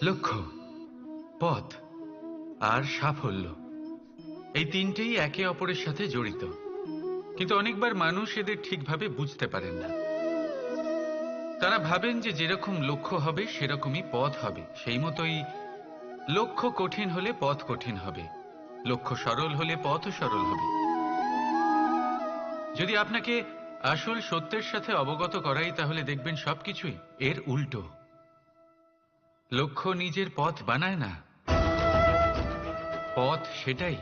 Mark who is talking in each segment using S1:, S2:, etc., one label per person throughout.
S1: লক্ষ্য, পথ আর সাফল্য, এই তিনটেই একে অপরের সাথে জড়িত। কিন্তু অনেকবার মানুষ এদের ঠিকভাবে বুঝতে পারেন না। তারা ভাবেন যে যেরকম লক্ষ্য হবে সেরকমই পথ হবে, সেই মতোই লক্ষ্য কঠিন হলে পথ কঠিন হবে, লক্ষ্য সরল হলে পথও সরল হবে। যদি আপনাকে আসল সত্যের সাথে অবগত করাই, তাহলে দেখবেন সবকিছুই এর উল্টো। লক্ষ্য নিজের পথ বানায় না, পথ সেটাই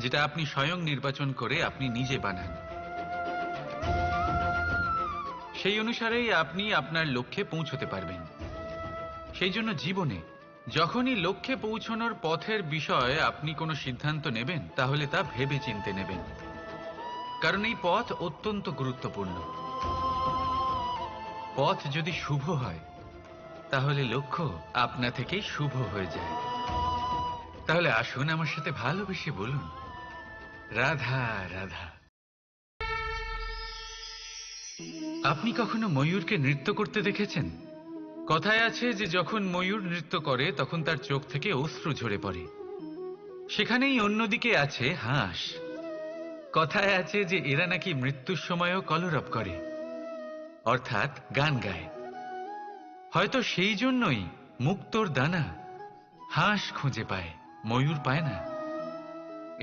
S1: যেটা আপনি স্বয়ং নির্বাচন করে আপনি নিজে বানান। সেই অনুসারেই আপনি আপনার লক্ষ্যে পৌঁছতে পারবেন। সেই জন্য জীবনে যখনই লক্ষ্যে পৌঁছানোর পথের বিষয়ে আপনি কোনো সিদ্ধান্ত নেবেন, তাহলে তা ভেবে চিন্তে নেবেন, কারণ এই পথ অত্যন্ত গুরুত্বপূর্ণ। পথ যদি শুভ হয়, তাহলে লক্ষ্য আপনা থেকেই শুভ হয়ে যায়। তাহলে আসুন আমার সাথে ভালোবেসে বলুন, রাধা রাধা। আপনি কখনো ময়ূরকে নৃত্য করতে দেখেছেন? কথায় আছে যে যখন ময়ূর নৃত্য করে তখন তার চোখ থেকে অশ্রু ঝরে পড়ে। সেখানেই অন্যদিকে আছে হাঁস। কথায় আছে যে এরা নাকি মৃত্যুর সময়ও কলরব করে, অর্থাৎ গান গায়। হয়তো সেই জন্যই মুক্তোর দানা হাঁস খুঁজে পায়, ময়ূর পায় না।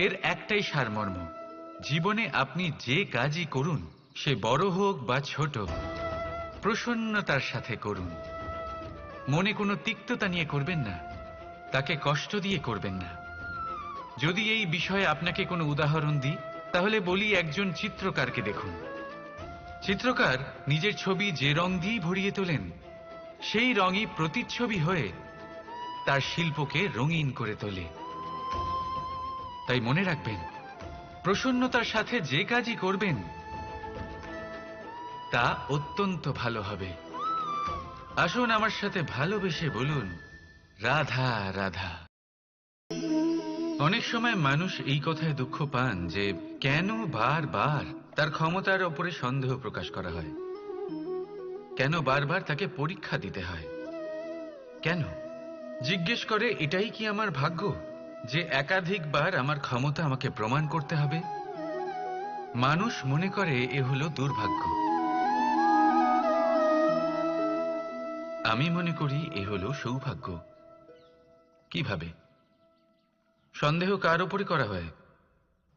S1: এর একটাই সারমর্ম, জীবনে আপনি যে কাজই করুন, সে বড় হোক বা ছোট, প্রসন্নতার সাথে করুন। মনে কোনো তিক্ততা নিয়ে করবেন না, তাকে কষ্ট দিয়ে করবেন না। যদি এই বিষয়ে আপনাকে কোনো উদাহরণ দিই, তাহলে বলি একজন চিত্রকারকে দেখুন। চিত্রকার নিজের ছবি যে রং দিয়েই ভরিয়ে তোলেন, সেই রঙই প্রতিচ্ছবি হয়ে তার শিল্পকে রঙিন করে তোলে। তাই মনে রাখবেন, প্রসন্নতার সাথে যে কাজই করবেন তা অত্যন্ত ভালো হবে। আসুন আমার সাথে ভালোবেসে বলুন, রাধা রাধা। অনেক সময় মানুষ এই কথায় দুঃখ পান যে কেন বারবার তার ক্ষমতার ওপরে সন্দেহ প্রকাশ করা হয়, কেন বারবার তাকে পরীক্ষা দিতে হয়। কেন জিজ্ঞেস করে, এটাই কি আমার ভাগ্য যে একাধিকবার আমার ক্ষমতা আমাকে প্রমাণ করতে হবে? মানুষ মনে করে এ হলো দুর্ভাগ্য। আমি মনে করি এ হলো সৌভাগ্য। কিভাবে? সন্দেহ কার উপরে করা হয়?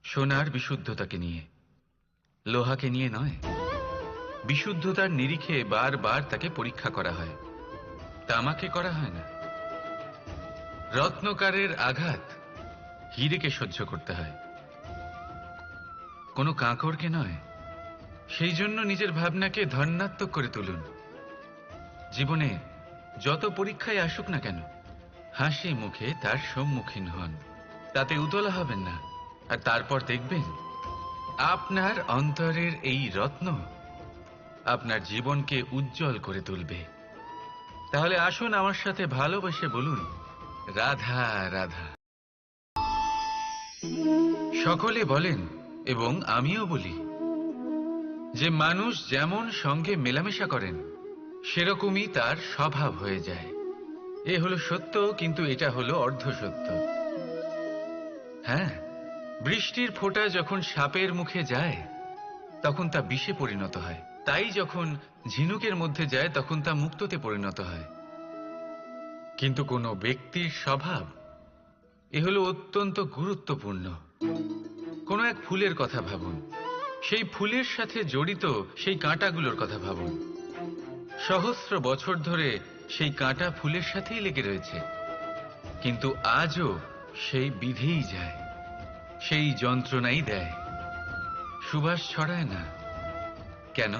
S1: সোনার বিশুদ্ধতাকে নিয়ে, লোহাকে নিয়ে নয়। বিশুদ্ধতার নিরিখে বারবার তাকে পরীক্ষা করা হয়, তামাকে করা হয় না। রত্নকারের আঘাত হীরেকে সহ্য করতে হয়, কোনো কাঁকরকে নয়। সেই জন্য নিজের ভাবনাকে ধন্যাত্মক করে তুলুন। জীবনে যত পরীক্ষায় আসুক না কেন, হাসি মুখে তার সম্মুখীন হন, তাতে উতলা হবেন না। আর তারপর দেখবেন আপনার অন্তরের এই রত্ন আপনার জীবনকে উজ্জ্বল করে তুলবে। তাহলে আসুন আমার সাথে ভালোবেসে বলুন, রাধা রাধা। সকলে বলেন এবং আমিও বলি যে মানুষ যেমন সঙ্গে মেলামেশা করেন, সেরকমই তার স্বভাব হয়ে যায়। এ হলো সত্য, কিন্তু এটা হলো অর্ধ সত্য। হ্যাঁ, বৃষ্টির ফোঁটা যখন সাপের মুখে যায় তখন তা বিষে পরিণত হয়, তাই যখন ঝিনুকের মধ্যে যায় তখন তা মুক্তোতে পরিণত হয়। কিন্তু কোনো ব্যক্তির স্বভাব, এ হলো অত্যন্ত গুরুত্বপূর্ণ। কোনো এক ফুলের কথা ভাবুন, সেই ফুলের সাথে জড়িত সেই কাঁটাগুলোর কথা ভাবুন। সহস্র বছর ধরে সেই কাঁটা ফুলের সাথেই লেগে রয়েছে, কিন্তু আজও সেই বিধেই যায়, সেই যন্ত্রণাই দেয়, সুবাস ছড়ায় না। কেন?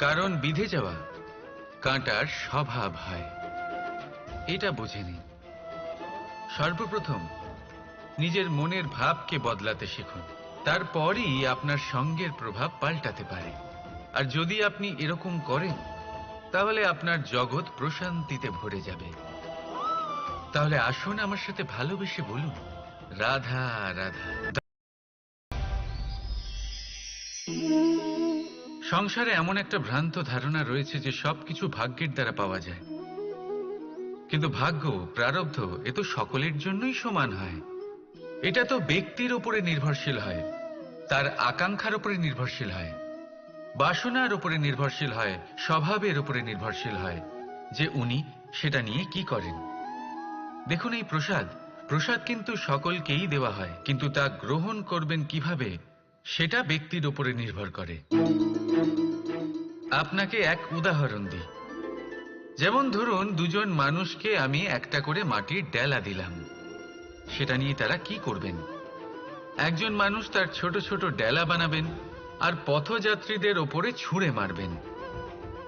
S1: কারণ বিধে যাওয়া কাঁটার স্বভাব হয়। এটা বুঝে নিন। সর্বপ্রথম নিজের মনের ভাবকে বদলাতে শিখুন, তারপরই আপনার সঙ্গের প্রভাব পাল্টাতে পারে। আর যদি আপনি এরকম করেন, তাহলে আপনার জগৎ প্রশান্তিতে ভরে যাবে। তাহলে আসুন আমার সাথে ভালোবেসে বলুন, রাধা রাধা। সংসারে এমন একটা ভ্রান্ত ধারণা রয়েছে যে সবকিছু ভাগ্যের দ্বারা পাওয়া যায়। কিন্তু ভাগ্য, প্রারব্ধ এ তো সকলের জন্যই সমান হয়। এটা তো ব্যক্তির উপরে নির্ভরশীল হয়, তার আকাঙ্ক্ষার উপরে নির্ভরশীল হয়, বাসনার উপরে নির্ভরশীল হয়, স্বভাবের উপরে নির্ভরশীল হয় যে উনি সেটা নিয়ে কি করেন। দেখুন, এই প্রসাদ প্রসাদ কিন্তু সকলকেই দেওয়া হয়, কিন্তু তা গ্রহণ করবেন কিভাবে সেটা ব্যক্তির উপরে নির্ভর করে। আপনাকে এক উদাহরণ দিই। যেমন ধরুন, দুজন মানুষকে আমি একটা করে মাটির ডেলা দিলাম, সেটা নিয়ে তারা কি করবেন। একজন মানুষ তার ছোট ছোট ডেলা বানাবেন আর পথযাত্রীদের ওপরে ছুঁড়ে মারবেন,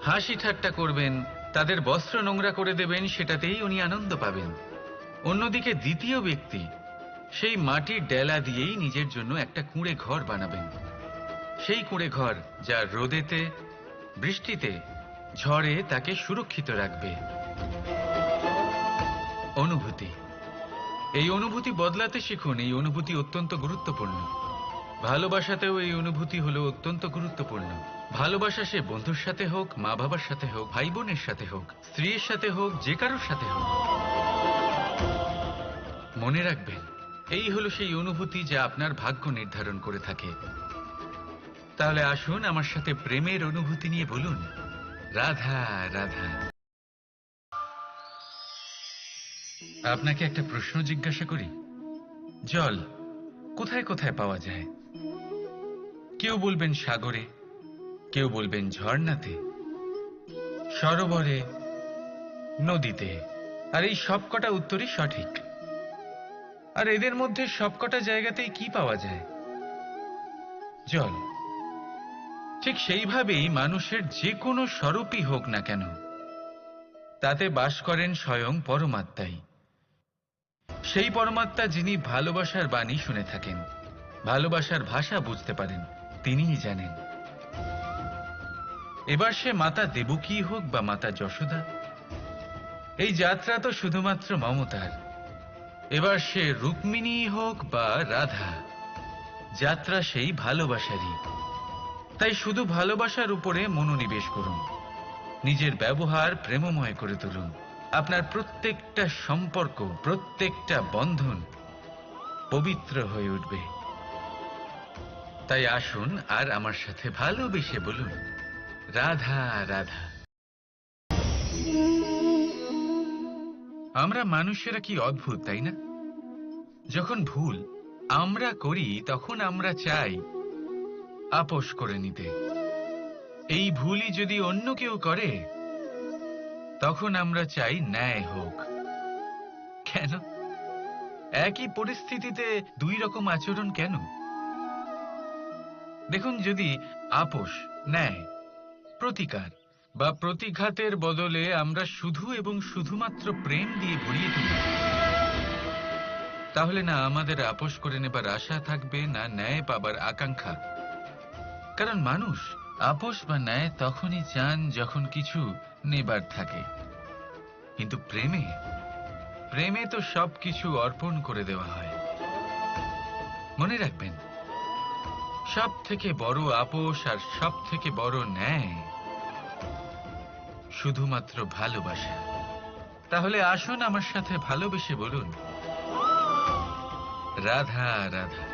S1: হাসি ঠাট্টা করবেন, তাদের বস্ত্র নোংরা করে দেবেন, সেটাতেই উনি আনন্দ পাবেন। অন্যদিকে দ্বিতীয় ব্যক্তি সেই মাটির ডেলা দিয়েই নিজের জন্য একটা কুঁড়ে ঘর বানাবেন, সেই কুঁড়ে ঘর যা রোদেতে, বৃষ্টিতে, ঝড়ে তাকে সুরক্ষিত রাখবে। অনুভূতি, এই অনুভূতি বদলাতে শিখুন। এই অনুভূতি অত্যন্ত গুরুত্বপূর্ণ। ভালোবাসাতেও এই অনুভূতি হলো অত্যন্ত গুরুত্বপূর্ণ। ভালোবাসা সে বন্ধুর সাথে হোক, মা বাবার সাথে হোক, ভাই বোনের সাথে হোক, স্ত্রীর সাথে হোক, যে কারোর সাথে হোক। মনে রাখবেন, এই হলো সেই অনুভূতি যা আপনার ভাগ্য নির্ধারণ করে থাকে। তাহলে আসুন আমার সাথে প্রেমের অনুভূতি নিয়ে বলুন, রাধা রাধা। আপনাকে একটা প্রশ্ন জিজ্ঞাসা করি। জল কোথায় কোথায় পাওয়া যায়? কেউ বলবেন সাগরে, কেউ বলবেন ঝর্ণাতে, সরোবরে, নদীতে। আর এই সবকটা উত্তরই সঠিক। আর এদের মধ্যে সবকটা জায়গাতেই কি পাওয়া যায়? জল। ঠিক সেইভাবেই মানুষের যে কোনো স্বরূপই হোক না কেন, তাতে বাস করেন স্বয়ং পরমাত্মাই। সেই পরমাত্মা যিনি ভালোবাসার বাণী শুনে থাকেন, ভালোবাসার ভাষা বুঝতে পারেন, তিনিই জানেন। এবার সে মাতা দেবকী হোক বা মাতা যশোদা, এই যাত্রা তো শুধুমাত্র মমতার। এবার সে রুক্মিণী হোক বা রাধা, যাত্রা সেই ভালোবাসারই। তাই শুধু ভালোবাসার উপরে মনোনিবেশ করুন, নিজের ব্যবহার প্রেমময় করে তুলুন। আপনার প্রত্যেকটা সম্পর্ক, প্রত্যেকটা বন্ধন পবিত্র হয়ে উঠবে। তাই আসুন আর আমার সাথে ভালোবেসে বলুন, রাধা রাধা। আমরা মানুষেরা কি অদ্ভুত, তাই না? যখন ভুল আমরা করি তখন আমরা চাই আপোষ করে নিতে। এই ভুলই যদি অন্য কেউ করে তখন আমরা চাই ন্যায় হোক। কেন? একই পরিস্থিতিতে দুই রকম আচরণ কেন? দেখুন, যদি আপোষ, ন্যায়, প্রতিকার বা প্রতিঘাতের বদলে আমরা শুধু এবং শুধুমাত্র প্রেম দিয়ে ভরিয়ে তুলি, তাহলে না আমাদের আপোষ করে নেবার আশা থাকবে, না ন্যায় পাবার আকাঙ্ক্ষা। কারণ মানুষ আপোষ বা ন্যায় তখনই চান যখন কিছু নেবার থাকে। কিন্তু প্রেমে প্রেমে তো সবকিছু অর্পণ করে দেওয়া হয়। মনে রাখবেন, সব থেকে বড় আপোষ আর সব থেকে বড় ন্যায় শুধুমাত্র ভালোবাসা। তাহলে আসুন আমার সাথে ভালোবেসে বলুন, রাধা রাধা।